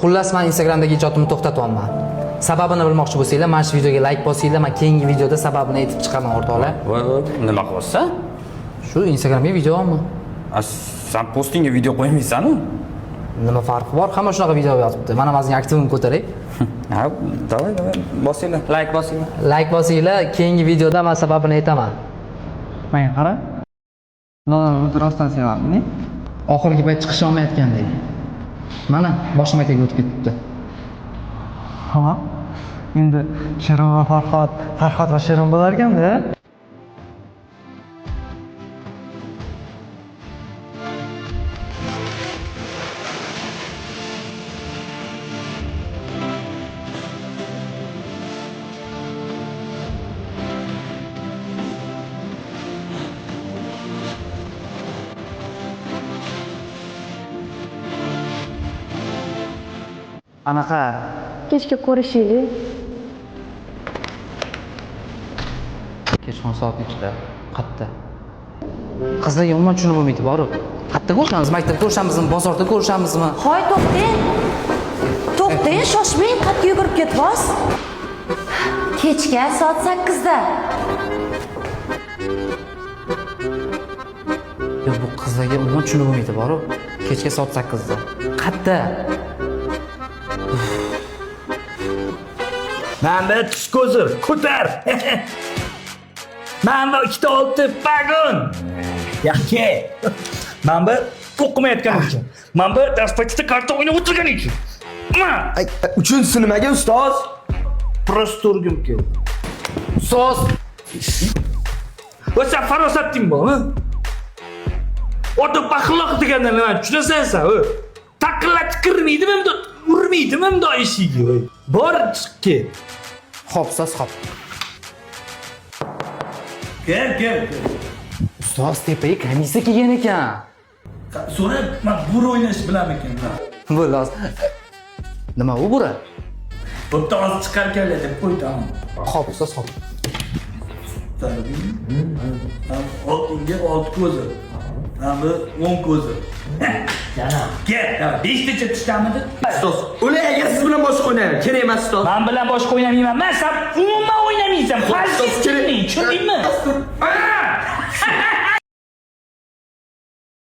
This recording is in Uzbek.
Xullas, men Instagramdagi ijodimni to'xtatyapman. Sababini bilmoqchi bo'lsanglar, mana shu videoga like bosinglar, men keyingi videoda sababini aytib chiqaman o'rtoqlar. Voy, nima qilyapsan? Shu Instagramga video olma. Sen postingga video qo'ymaysan-ku? Nima farqi bor? Hamma shunaqa video yozibdi. Mana o'zing aktivimni ko'taray. Ha, davay, bosinglar. Like bosinglar. Like bosinglar, keyingi videoda men sababini aytaman. Menga qara. Lola o'zi rostdan sevamni. Oxirgi payt chiqisha olmayotgandek. Mana boshqa maktabga o'tib ketibdi. Ha. Endi Shirin va Farhod va Shirin bo'lar ekanda. Anaqa Kechga ko'rishaylik. Kechqurun soat 3da. Qayerda? Qizlarga umuman tushunib bo'lmaydi, borib. Qayerda ko'rishamiz? Maktabda ko'rishamizmi, bozorda ko'rishamizmi? Hoy, to'xtang. To'xtang, shoshmang, qayerga yugurib ketibsiz? Kechga soat 8da. Yo'q, bu qizlarga umuman tushunib bo'lmaydi, borib. Kechga soat 8da. Qayerda? Mana tush ko'zi, ko'tar. Mana ikkita olti vagon. Yaxshi. Mana o'qimayotgan uchun. Mana dars paytida karta o'ynab o'tirgan uchun. Uchinchisi nimaga ustoz? Prosta o'rgim keldi. Ustoz. Va sen farosating bormi? Ota baxloq deganda nima tushunasan sen? Taqillatib kirmaydimi, urmaydimi unda eshigiga? Bor chiq ket. Xo'p, ustoz, xo'p. Kel. Ustoz tepaga komissiya kelgan ekan. So'ra, men bur o'ynash bilaman. Bo'las. Nima u bura? Bitta oz chiqarganlar deb qo'ydim. Xo'p, ustoz, xo'p. Oltinga 6 ko'zi. Hamda 10 ko'zi. Yana. Kel, 5tacha tushtamidi? Ustoz, ular agar siz bilan boshqa o'ynayman, kerak emas ustoz. Men bilan boshqa o'ynamayman. Men sen umuman o'ynamaysan. Falsiz kerak, tushundingmi?